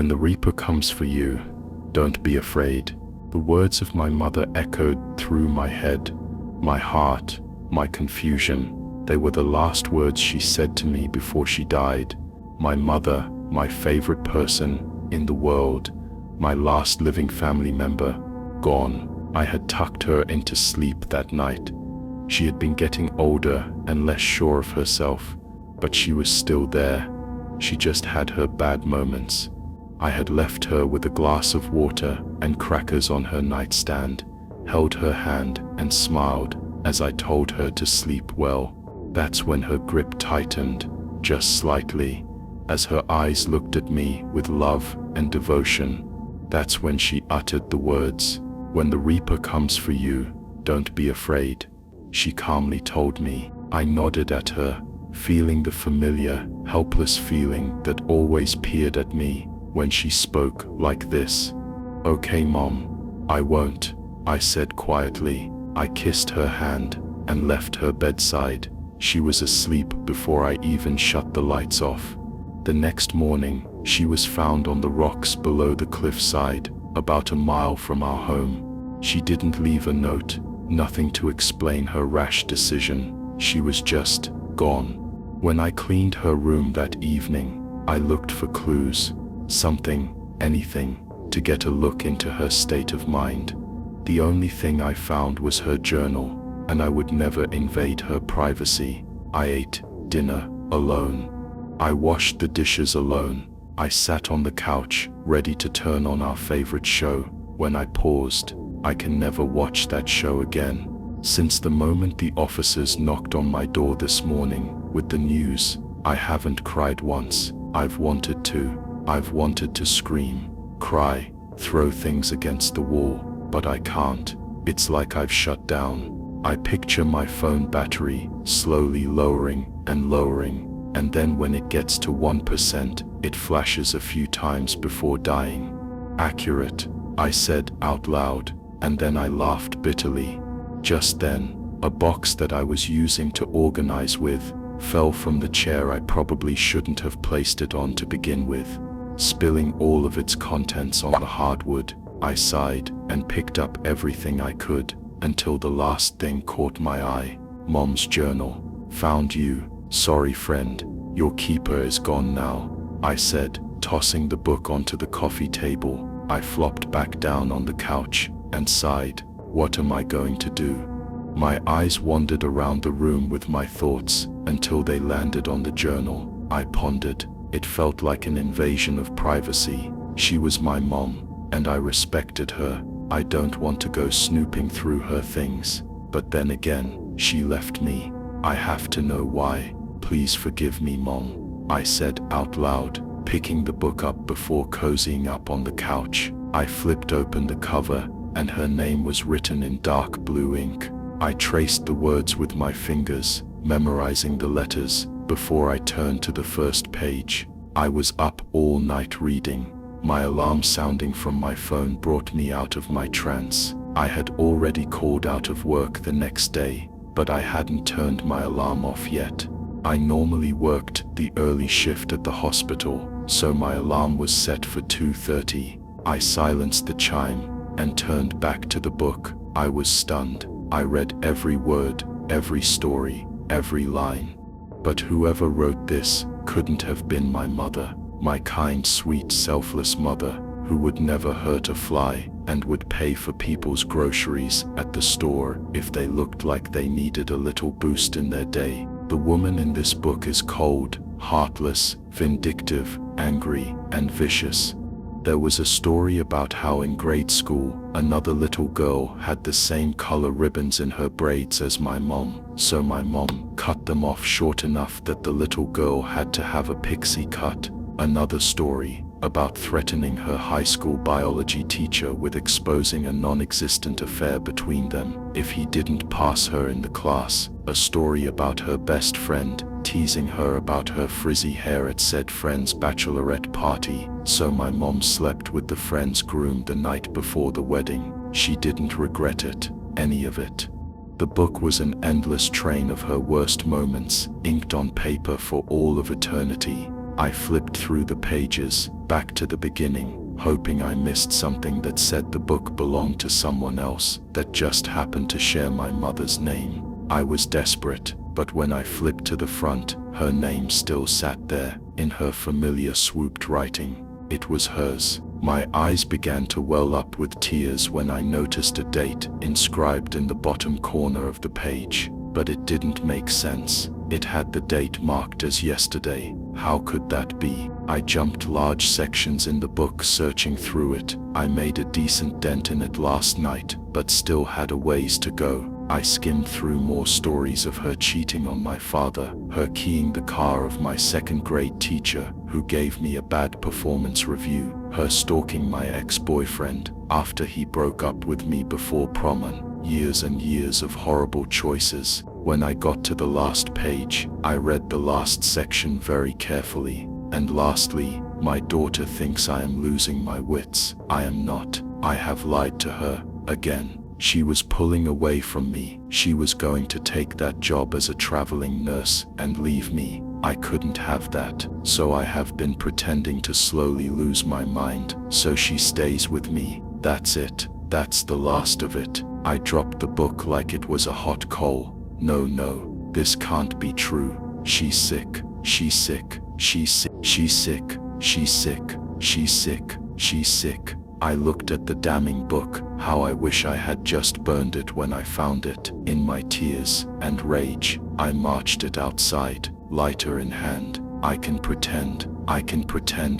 When the Reaper comes for you, don't be afraid. The words of my mother echoed through my head, my heart, my confusion. They were the last words she said to me before she died. My mother, my favorite person in the world, my last living family member, gone. I had tucked her into sleep that night. She had been getting older and less sure of herself, but she was still there. She just had her bad moments. I had left her with a glass of water and crackers on her nightstand, held her hand and smiled as I told her to sleep well. That's when her grip tightened, just slightly, as her eyes looked at me with love and devotion. That's when she uttered the words, "When the Reaper comes for you, don't be afraid," she calmly told me. I nodded at her, feeling the familiar, helpless feeling that always peered at me when she spoke like this. "Okay, Mom, I won't," I said quietly. I kissed her hand and left her bedside. She was asleep before I even shut the lights off. The next morning, she was found on the rocks below the cliffside, about a mile from our home. She didn't leave a note, nothing to explain her rash decision. She was just gone. When I cleaned her room that evening, I looked for clues, something, anything, to get a look into her state of mind. The only thing I found was her journal, and I would never invade her privacy. I ate dinner alone. I washed the dishes alone. I sat on the couch, ready to turn on our favorite show. When I paused, I can never watch that show again. Since the moment the officers knocked on my door this morning with the news, I haven't cried once. I've wanted to. I've wanted to scream, cry, throw things against the wall, but I can't. It's like I've shut down. I picture my phone battery slowly lowering, and then when it gets to 1%, it flashes a few times before dying. "Accurate," I said out loud, and then I laughed bitterly. Just then, a box that I was using to organize with fell from the chair. I probably shouldn't have placed it on to begin with. Spilling all of its contents on the hardwood, I sighed and picked up everything I could, until the last thing caught my eye. Mom's journal. "Found you. Sorry friend, your keeper is gone now," I said, tossing the book onto the coffee table. I flopped back down on the couch and sighed. What am I going to do? My eyes wandered around the room with my thoughts until they landed on the journal. I pondered. It felt like an invasion of privacy. She was my mom, and I respected her. I don't want to go snooping through her things. But then again, she left me. I have to know why. "Please forgive me, Mom," I said out loud, picking the book up before cozying up on the couch. I flipped open the cover, and her name was written in dark blue ink. I traced the words with my fingers, memorizing the letters, before I turned to the first page. I was up all night reading. My alarm sounding from my phone brought me out of my trance. I had already called out of work the next day, but I hadn't turned my alarm off yet. I normally worked the early shift at the hospital, so my alarm was set for 2:30. I silenced the chime and turned back to the book. I was stunned. I read every word, every story, every line. But whoever wrote this couldn't have been my mother, my kind, sweet, selfless mother, who would never hurt a fly and would pay for people's groceries at the store if they looked like they needed a little boost in their day. The woman in this book is cold, heartless, vindictive, angry, and vicious. There was a story about how in grade school, another little girl had the same color ribbons in her braids as my mom, so my mom cut them off short enough that the little girl had to have a pixie cut. Another story about threatening her high school biology teacher with exposing a non-existent affair between them if he didn't pass her in the class. A story about her best friend teasing her about her frizzy hair at said friend's bachelorette party, so my mom slept with the friend's groom the night before the wedding. She didn't regret it, any of it. The book was an endless train of her worst moments, inked on paper for all of eternity. I flipped through the pages, back to the beginning, hoping I missed something that said the book belonged to someone else that just happened to share my mother's name. I was desperate, but when I flipped to the front, her name still sat there, in her familiar swooped writing. It was hers. My eyes began to well up with tears when I noticed a date inscribed in the bottom corner of the page, but it didn't make sense. It had the date marked as yesterday. How could that be? I jumped large sections in the book searching through it. I made a decent dent in it last night, but still had a ways to go. I skimmed through more stories of her cheating on my father, her keying the car of my second-grade teacher, who gave me a bad performance review, her stalking my ex-boyfriend after he broke up with me before prom, and years and years of horrible choices. When I got to the last page, I read the last section very carefully. And lastly, my daughter thinks I am losing my wits. I am not. I have lied to her again. She was pulling away from me. She was going to take that job as a traveling nurse and leave me. I couldn't have that, so I have been pretending to slowly lose my mind, so she stays with me. That's it. That's the last of it. I dropped the book like it was a hot coal. No, this can't be true. She's sick. She's sick. She's sick. She's sick. She's sick. She's sick. She's sick. I looked at the damning book. How I wish I had just burned it when I found it. In my tears and rage, I marched it outside, lighter in hand. I can pretend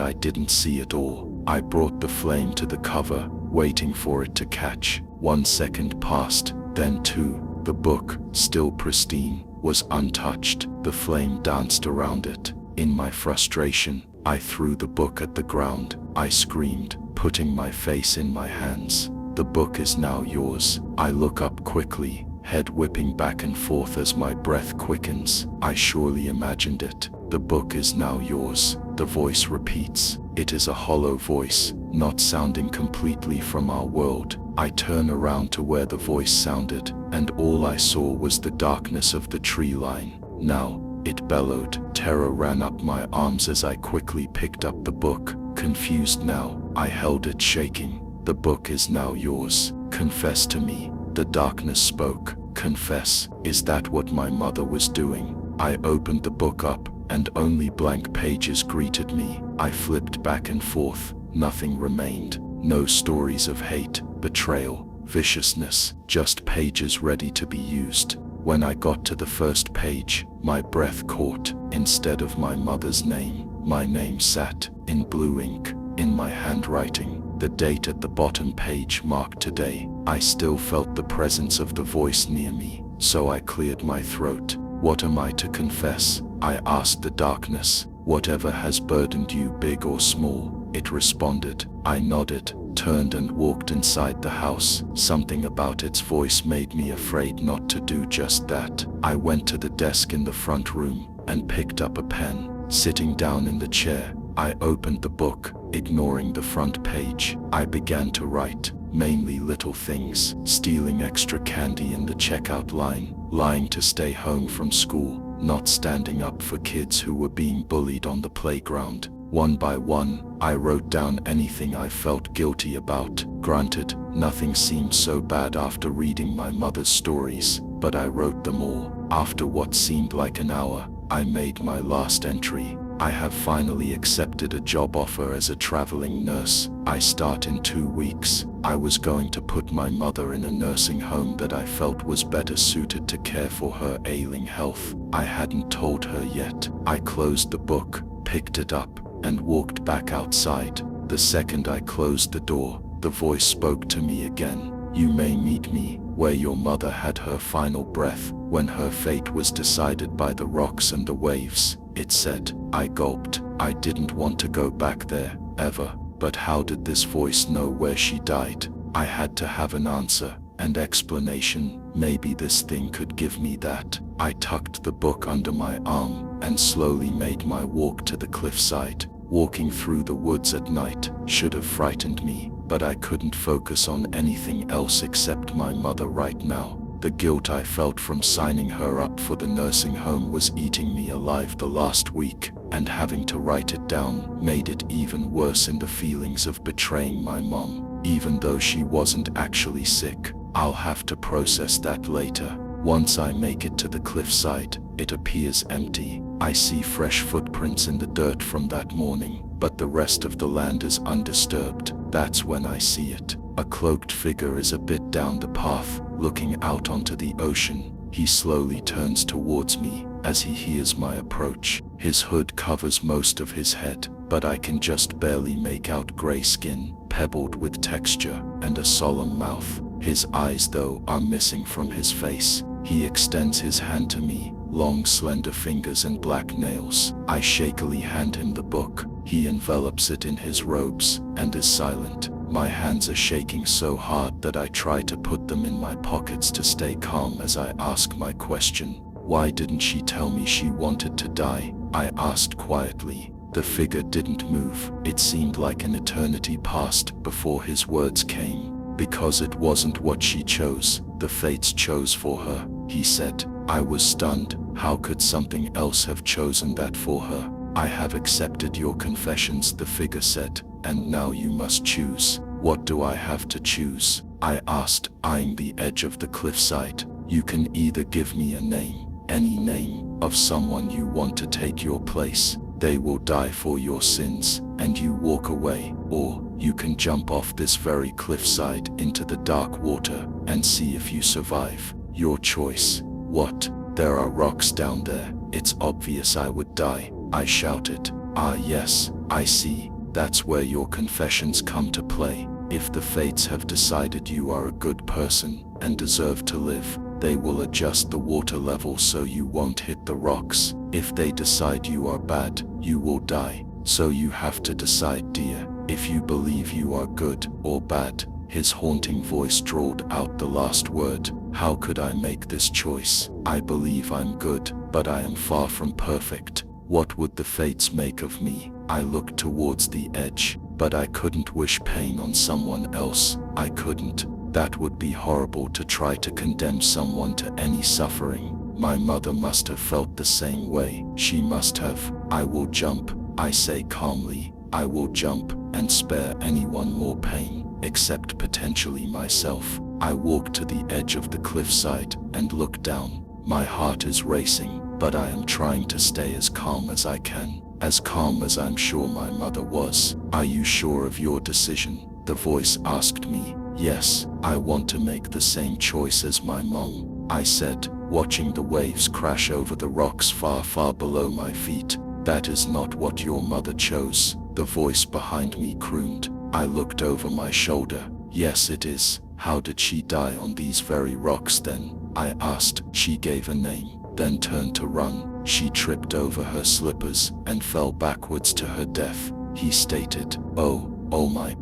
I didn't see it all. I brought the flame to the cover, waiting for it to catch. 1 second passed, then 2. The book, still pristine, was untouched. The flame danced around it. In my frustration, I threw the book at the ground. I screamed, putting my face in my hands. The book is now yours. I look up quickly, head whipping back and forth as my breath quickens. I surely imagined it. The book is now yours. The voice repeats. It is a hollow voice, not sounding completely from our world. I turn around to where the voice sounded, and all I saw was the darkness of the tree line. Now, it bellowed. Terror ran up my arms as I quickly picked up the book. Confused now, I held it shaking. The book is now yours. Confess to me. The darkness spoke. Confess. Is that what my mother was doing? I opened the book up, and only blank pages greeted me. I flipped back and forth. Nothing remained. No stories of hate, betrayal, viciousness, just pages ready to be used. When I got to the first page, my breath caught. Instead of my mother's name, my name sat, in blue ink, in my handwriting. The date at the bottom page marked today. I still felt the presence of the voice near me, so I cleared my throat. What am I to confess? I asked the darkness. Whatever has burdened you, big or small, it responded. I nodded, turned and walked inside the house. Something about its voice made me afraid not to do just that. I went to the desk in the front room and picked up a pen. Sitting down in the chair, I opened the book, ignoring the front page. I began to write, mainly little things: stealing extra candy in the checkout line, lying to stay home from school, not standing up for kids who were being bullied on the playground. One by one, I wrote down anything I felt guilty about. Granted, nothing seemed so bad after reading my mother's stories, but I wrote them all. After what seemed like an hour, I made my last entry. I have finally accepted a job offer as a traveling nurse. I start in 2 weeks. I was going to put my mother in a nursing home that I felt was better suited to care for her ailing health. I hadn't told her yet. I closed the book, picked it up, and walked back outside. The second I closed the door, the voice spoke to me again. You may meet me where your mother had her final breath, when her fate was decided by the rocks and the waves, it said. I gulped. I didn't want to go back there, ever. But how did this voice know where she died? I had to have an answer, and explanation. Maybe this thing could give me that. I tucked the book under my arm, and slowly made my walk to the cliffside. Walking through the woods at night should have frightened me, but I couldn't focus on anything else except my mother right now. The guilt I felt from signing her up for the nursing home was eating me alive the last week, and having to write it down made it even worse in the feelings of betraying my mom. Even though she wasn't actually sick, I'll have to process that later. Once I make it to the cliffside, it appears empty. I see fresh footprints in the dirt from that morning, but the rest of the land is undisturbed. That's when I see it. A cloaked figure is a bit down the path, looking out onto the ocean. He slowly turns towards me as he hears my approach. His hood covers most of his head, but I can just barely make out gray skin, pebbled with texture, and a solemn mouth. His eyes, though, are missing from his face. He extends his hand to me, long slender fingers and black nails. I shakily hand him the book. He envelops it in his robes and is silent. My hands are shaking so hard that I try to put them in my pockets to stay calm as I ask my question. Why didn't she tell me she wanted to die? I asked quietly. The figure didn't move. It seemed like an eternity passed before his words came. Because it wasn't what she chose, the fates chose for her, he said. I was stunned. How could something else have chosen that for her? I have accepted your confessions, the figure said, and now you must choose. What do I have to choose? I asked, eyeing the edge of the cliffside. You can either give me a name, any name, of someone you want to take your place. They will die for your sins, and you walk away. Or you can jump off this very cliffside into the dark water and see if you survive. Your choice. What? There are rocks down there. It's obvious I would die, I shouted. Ah yes, I see. That's where your confessions come to play. If the fates have decided you are a good person and deserve to live, they will adjust the water level so you won't hit the rocks. If they decide you are bad, you will die. So you have to decide, dear, if you believe you are good or bad. His haunting voice drawled out the last word. How could I make this choice? I believe I'm good, but I am far from perfect. What would the fates make of me? I looked towards the edge, but I couldn't wish pain on someone else. I couldn't. That would be horrible, to try to condemn someone to any suffering. My mother must have felt the same way. She must have. I will jump, I say calmly. I will jump and spare anyone more pain, except potentially myself. I walk to the edge of the cliffside and look down. My heart is racing, but I am trying to stay as calm as I can. As calm as I'm sure my mother was. Are you sure of your decision? The voice asked me. Yes, I want to make the same choice as my mom, I said, watching the waves crash over the rocks far, far below my feet. That is not what your mother chose, the voice behind me crooned. I looked over my shoulder. Yes, it is. How did she die on these very rocks then? I asked. She gave a name, then turned to run. She tripped over her slippers and fell backwards to her death, he stated. Oh my.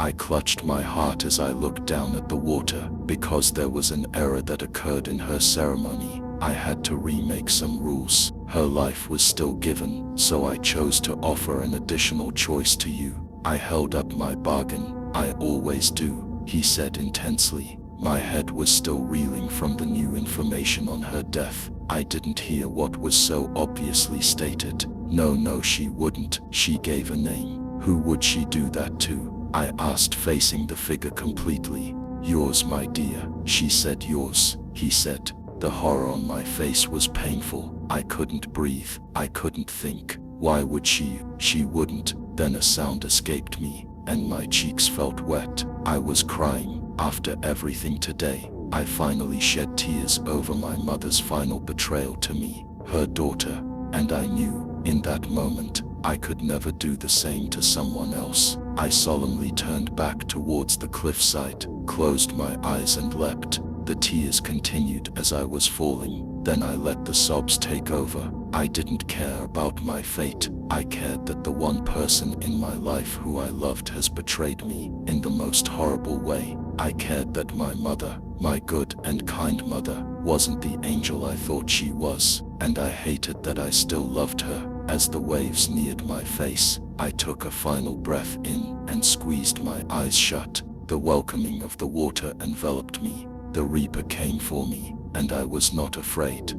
I clutched my heart as I looked down at the water. Because there was an error that occurred in her ceremony, I had to remake some rules. Her life was still given, so I chose to offer an additional choice to you. I held up my bargain. I always do, he said intensely. My head was still reeling from the new information on her death. I didn't hear what was so obviously stated. No, she wouldn't. She gave a name. Who would she do that to? I asked, facing the figure completely. Yours, my dear, she said. Yours, he said. The horror on my face was painful. I couldn't breathe. I couldn't think. Why would she? She wouldn't. Then a sound escaped me, and my cheeks felt wet. I was crying. After everything today, I finally shed tears over my mother's final betrayal to me, her daughter, and I knew, in that moment, I could never do the same to someone else. I solemnly turned back towards the cliffside, closed my eyes and leapt. The tears continued as I was falling. Then I let the sobs take over. I didn't care about my fate. I cared that the one person in my life who I loved has betrayed me in the most horrible way. I cared that my mother, my good and kind mother, wasn't the angel I thought she was, and I hated that I still loved her. As the waves neared my face, I took a final breath in and squeezed my eyes shut. The welcoming of the water enveloped me. The Reaper came for me, and I was not afraid.